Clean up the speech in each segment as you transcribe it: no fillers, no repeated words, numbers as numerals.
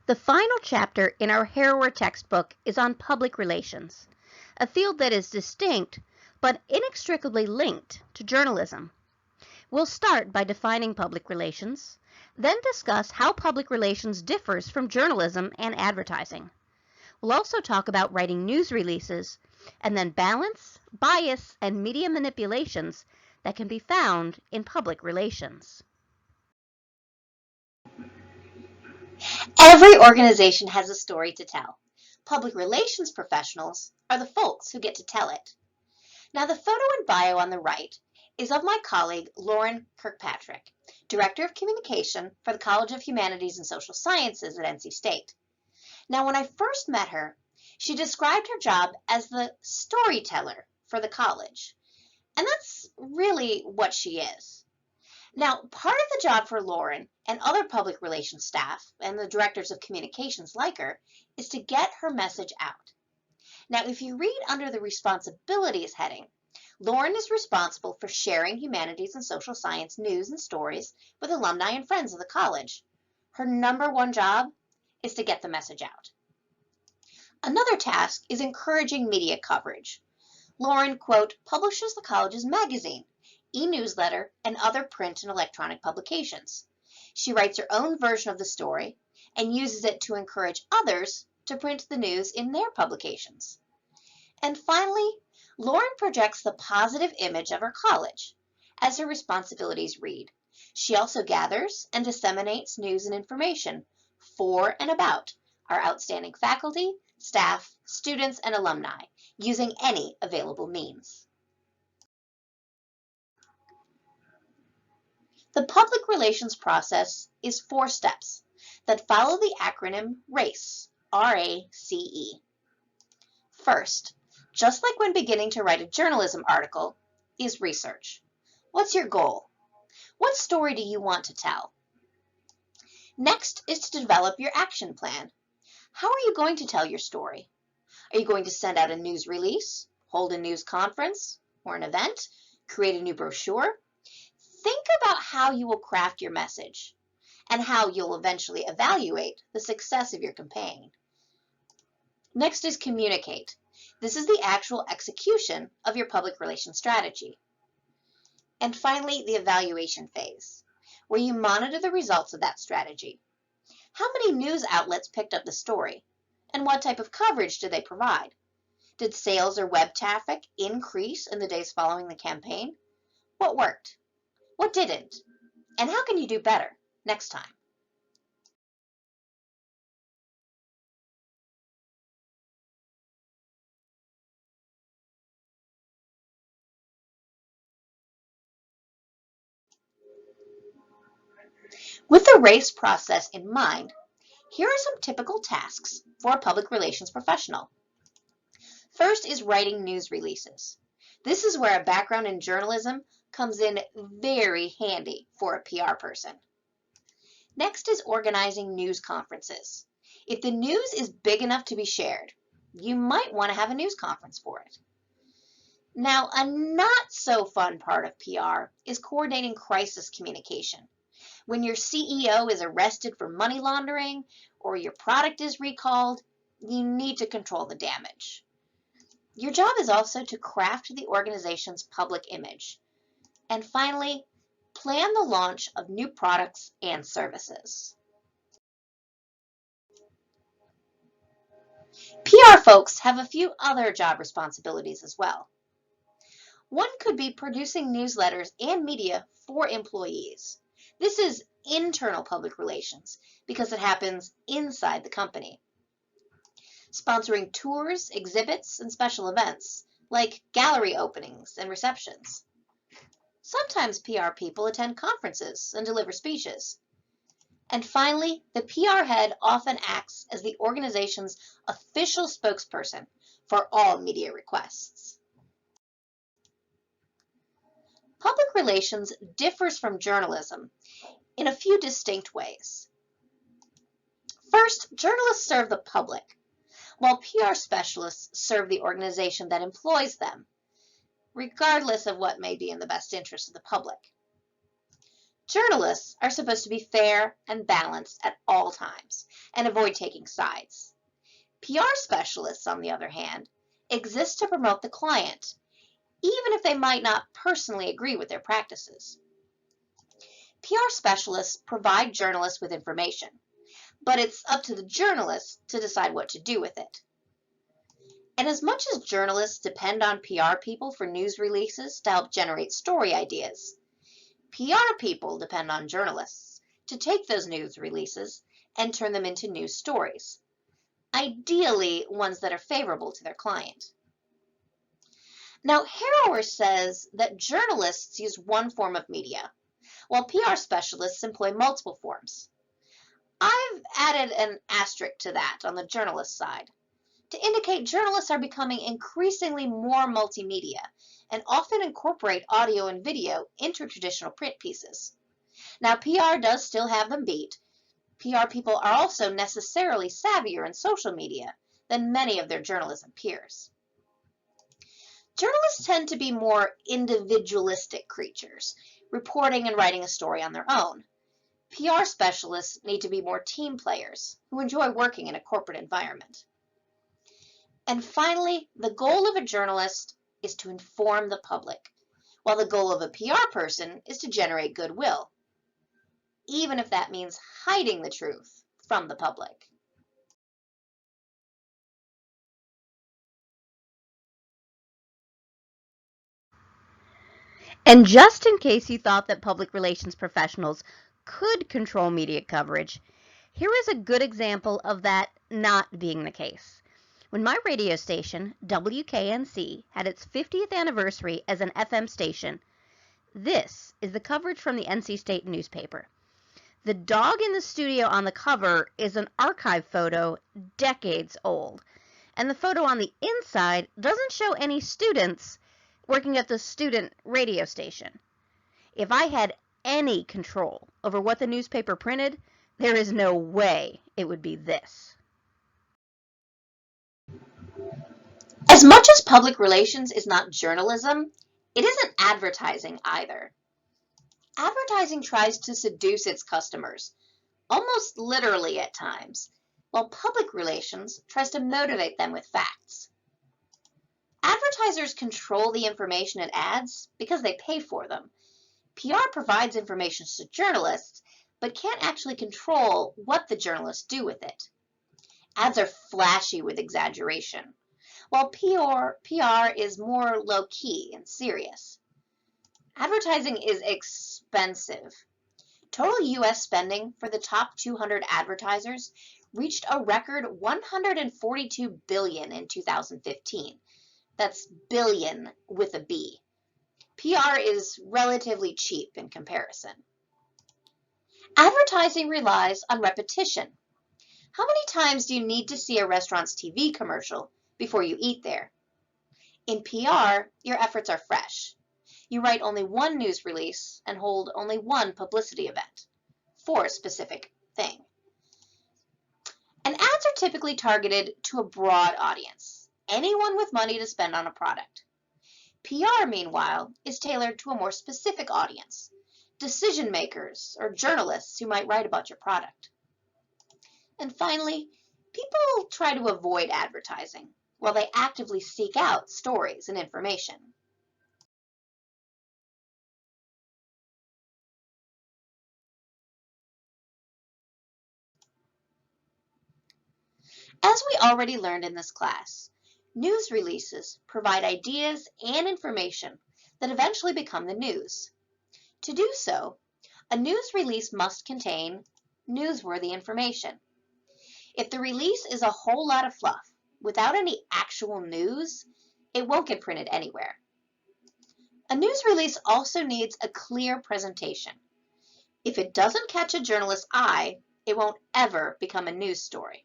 The final chapter in our Harrower textbook is on public relations, a field that is distinct but inextricably linked to journalism. We'll start by defining public relations, then discuss how public relations differs from journalism and advertising. We'll also talk about writing news releases, and then balance, bias, and media manipulations that can be found in public relations. Every organization has a story to tell. Public relations professionals are the folks who get to tell it. Now, the photo and bio on the right is of my colleague, Lynn Kirkpatrick, Director of Communication for the College of Humanities and Social Sciences at NC State. Now, when I first met her, she described her job as the storyteller for the college. And that's really what she is. Now, part of the job for Lauren and other public relations staff and the directors of communications like her is to get her message out. Now, if you read under the responsibilities heading, Lauren is responsible for sharing humanities and social science news and stories with alumni and friends of the college. Her number one job is to get the message out. Another task is encouraging media coverage. Lauren, quote, publishes the college's magazine, e-newsletter, and other print and electronic publications. She writes her own version of the story and uses it to encourage others to print the news in their publications. And finally, Lauren projects the positive image of her college. As her responsibilities read, she also gathers and disseminates news and information for and about our outstanding faculty, staff, students, and alumni using any available means. The public relations process is 4 steps that follow the acronym RACE, R-A-C-E. First, just like when beginning to write a journalism article, is research. What's your goal? What story do you want to tell? Next is to develop your action plan. How are you going to tell your story? Are you going to send out a news release, hold a news conference or an event, create a new brochure? Think about how you will craft your message and how you'll eventually evaluate the success of your campaign. Next is communicate. This is the actual execution of your public relations strategy. And finally, the evaluation phase, where you monitor the results of that strategy. How many news outlets picked up the story? And what type of coverage did they provide? Did sales or web traffic increase in the days following the campaign? What worked? What didn't? And how can you do better next time? With the RACE process in mind, here are some typical tasks for a public relations professional. First is writing news releases. This is where a background in journalism comes in very handy for a PR person. Next is organizing news conferences. If the news is big enough to be shared, you might want to have a news conference for it. Now, a not so fun part of PR is coordinating crisis communication. When your CEO is arrested for money laundering or your product is recalled, you need to control the damage. Your job is also to craft the organization's public image. And finally, plan the launch of new products and services. PR folks have a few other job responsibilities as well. One could be producing newsletters and media for employees. This is internal public relations because it happens inside the company. Sponsoring tours, exhibits, and special events like gallery openings and receptions. Sometimes PR people attend conferences and deliver speeches. And finally, the PR head often acts as the organization's official spokesperson for all media requests. Public relations differs from journalism in a few distinct ways. First, journalists serve the public, while PR specialists serve the organization that employs them, regardless of what may be in the best interest of the public. Journalists are supposed to be fair and balanced at all times and avoid taking sides. PR specialists, on the other hand, exist to promote the client, even if they might not personally agree with their practices. PR specialists provide journalists with information, but it's up to the journalists to decide what to do with it. And as much as journalists depend on PR people for news releases to help generate story ideas, PR people depend on journalists to take those news releases and turn them into news stories, ideally ones that are favorable to their client. Now, Harrower says that journalists use one form of media, while PR specialists employ multiple forms. I've added an asterisk to that on the journalist side, to indicate journalists are becoming increasingly more multimedia and often incorporate audio and video into traditional print pieces. Now, PR does still have them beat. PR people are also necessarily savvier in social media than many of their journalism peers. Journalists tend to be more individualistic creatures, reporting and writing a story on their own. PR specialists need to be more team players who enjoy working in a corporate environment. And finally, the goal of a journalist is to inform the public, while the goal of a PR person is to generate goodwill, even if that means hiding the truth from the public. And just in case you thought that public relations professionals could control media coverage, here is a good example of that not being the case. When my radio station, WKNC, had its 50th anniversary as an FM station, this is the coverage from the NC State newspaper. The dog in the studio on the cover is an archive photo decades old, and the photo on the inside doesn't show any students working at the student radio station. If I had any control over what the newspaper printed, there is no way it would be this. As much as public relations is not journalism, it isn't advertising either. Advertising tries to seduce its customers, almost literally at times, while public relations tries to motivate them with facts. Advertisers control the information in ads because they pay for them. PR provides information to journalists, but can't actually control what the journalists do with it. Ads are flashy with exaggeration, while PR is more low-key and serious. Advertising is expensive. Total U.S. spending for the top 200 advertisers reached a record $142 billion in 2015. That's billion with a B. PR is relatively cheap in comparison. Advertising relies on repetition. How many times do you need to see a restaurant's TV commercial before you eat there? In PR, your efforts are fresh. You write only one news release and hold only one publicity event for a specific thing. And ads are typically targeted to a broad audience, anyone with money to spend on a product. PR, meanwhile, is tailored to a more specific audience, decision makers or journalists who might write about your product. And finally, people try to avoid advertising while they actively seek out stories and information. As we already learned in this class, news releases provide ideas and information that eventually become the news. To do so, a news release must contain newsworthy information. If the release is a whole lot of fluff without any actual news, it won't get printed anywhere. A news release also needs a clear presentation. If it doesn't catch a journalist's eye, it won't ever become a news story.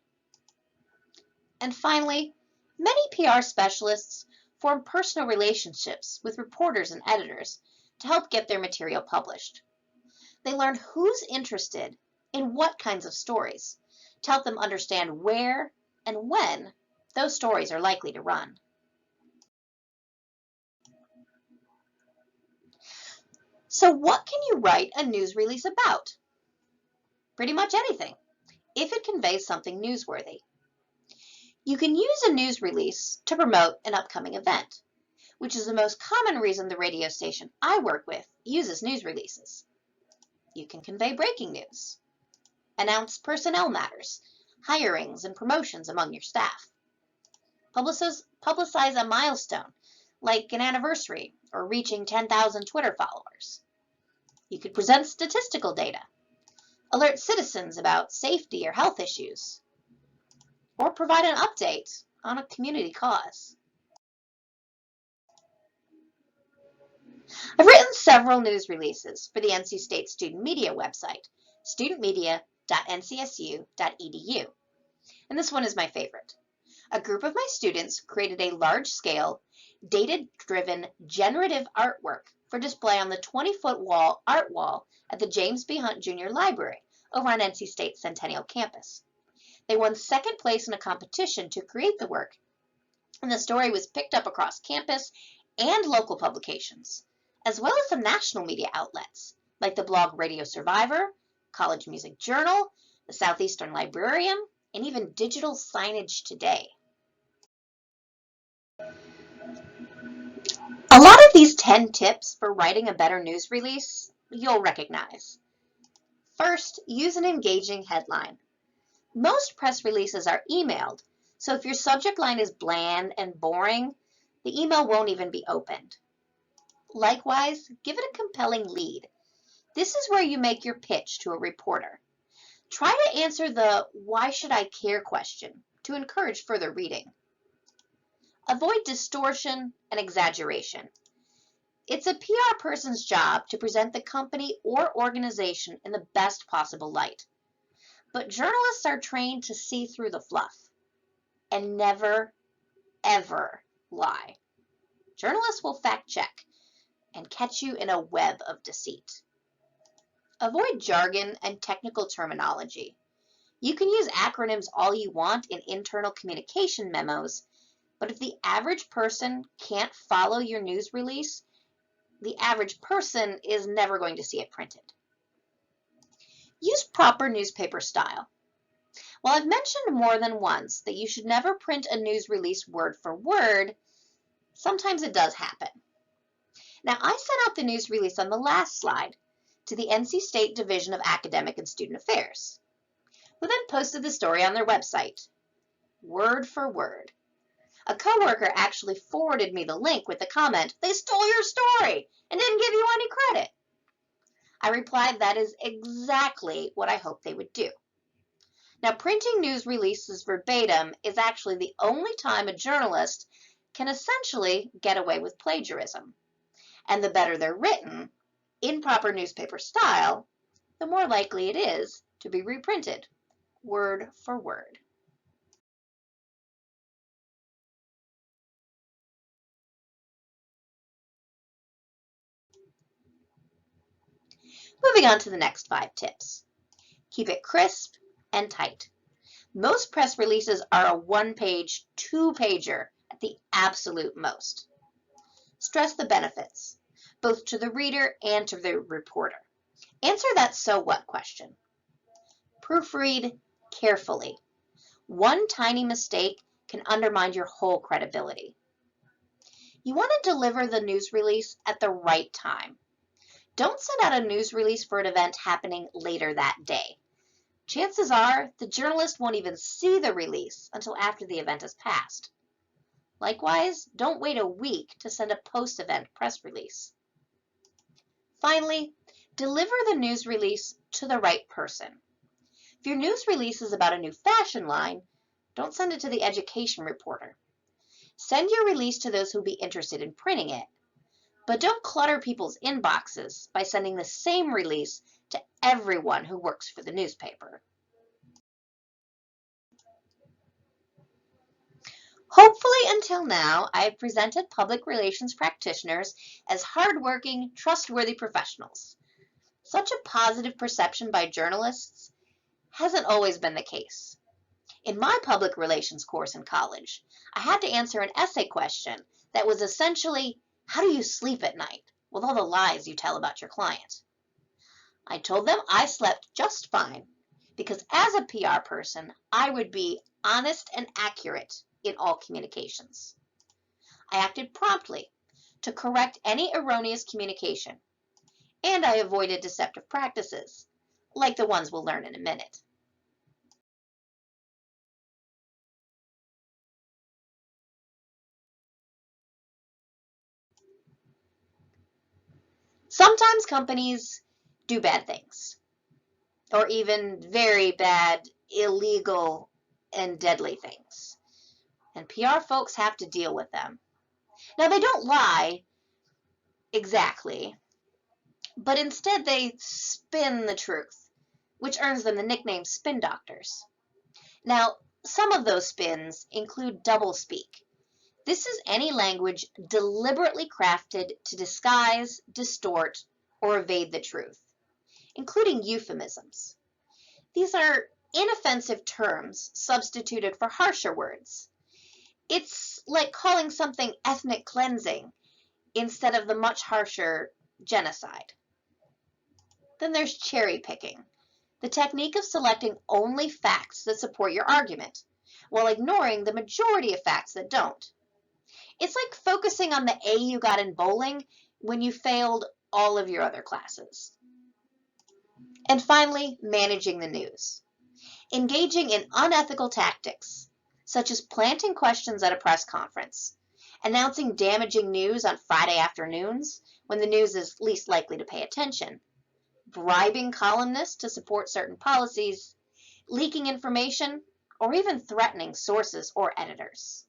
And finally, many PR specialists form personal relationships with reporters and editors to help get their material published. They learn who's interested in what kinds of stories to help them understand where and when those stories are likely to run. So what can you write a news release about? Pretty much anything, if it conveys something newsworthy. You can use a news release to promote an upcoming event, which is the most common reason the radio station I work with uses news releases. You can convey breaking news, announce personnel matters, hirings and promotions among your staff, publicize a milestone like an anniversary or reaching 10,000 Twitter followers. You could present statistical data, alert citizens about safety or health issues, or provide an update on a community cause. I've written several news releases for the NC State Student Media website, studentmedia.ncsu.edu, and this one is my favorite. A group of my students created a large-scale, data-driven, generative artwork for display on the 20-foot art wall at the James B. Hunt Jr. Library over on NC State's Centennial campus. They won second place in a competition to create the work, and the story was picked up across campus and local publications, as well as some national media outlets like the blog Radio Survivor, College Music Journal, the Southeastern Librarian, and even Digital Signage Today. A lot of these 10 tips for writing a better news release you'll recognize. First, use an engaging headline. Most press releases are emailed, so if your subject line is bland and boring, the email won't even be opened. Likewise, give it a compelling lead. This is where you make your pitch to a reporter. Try to answer the "why should I care" question to encourage further reading. Avoid distortion and exaggeration. It's a PR person's job to present the company or organization in the best possible light. But journalists are trained to see through the fluff and never, ever lie. Journalists will fact check and catch you in a web of deceit. Avoid jargon and technical terminology. You can use acronyms all you want in internal communication memos, but if the average person can't follow your news release, the average person is never going to see it printed. Use proper newspaper style. While I've mentioned more than once that you should never print a news release word for word, sometimes it does happen. Now, I sent out the news release on the last slide to the NC State Division of Academic and Student Affairs, who then posted the story on their website, word for word. A coworker actually forwarded me the link with the comment, "They stole your story and didn't give you any credit." I replied, that is exactly what I hoped they would do. Now, printing news releases verbatim is actually the only time a journalist can essentially get away with plagiarism. And the better they're written, in proper newspaper style, the more likely it is to be reprinted, word for word. Moving on to the next 5 tips. Keep it crisp and tight. Most press releases are a 1-page, 2-pager at the absolute most. Stress the benefits, both to the reader and to the reporter. Answer that "so what" question. Proofread carefully. One tiny mistake can undermine your whole credibility. You want to deliver the news release at the right time. Don't send out a news release for an event happening later that day. Chances are the journalist won't even see the release until after the event has passed. Likewise, don't wait a week to send a post-event press release. Finally, deliver the news release to the right person. If your news release is about a new fashion line, don't send it to the education reporter. Send your release to those who will be interested in printing it, but don't clutter people's inboxes by sending the same release to everyone who works for the newspaper. Hopefully, until now, I have presented public relations practitioners as hardworking, trustworthy professionals. Such a positive perception by journalists hasn't always been the case. In my public relations course in college, I had to answer an essay question that was essentially, "How do you sleep at night?" with all the lies you tell about your client. I told them I slept just fine because as a PR person, I would be honest and accurate in all communications. I acted promptly to correct any erroneous communication, and I avoided deceptive practices, like the ones we'll learn in a minute. Sometimes companies do bad things, or even very bad, illegal, and deadly things, and PR folks have to deal with them. Now, they don't lie exactly, but instead they spin the truth, which earns them the nickname spin doctors. Now, some of those spins include doublespeak. This is any language deliberately crafted to disguise, distort, or evade the truth, including euphemisms. These are inoffensive terms substituted for harsher words. It's like calling something ethnic cleansing instead of the much harsher genocide. Then there's cherry picking, the technique of selecting only facts that support your argument, while ignoring the majority of facts that don't. It's like focusing on the A you got in bowling when you failed all of your other classes. And finally, managing the news. Engaging in unethical tactics, such as planting questions at a press conference, announcing damaging news on Friday afternoons when the news is least likely to pay attention, bribing columnists to support certain policies, leaking information, or even threatening sources or editors.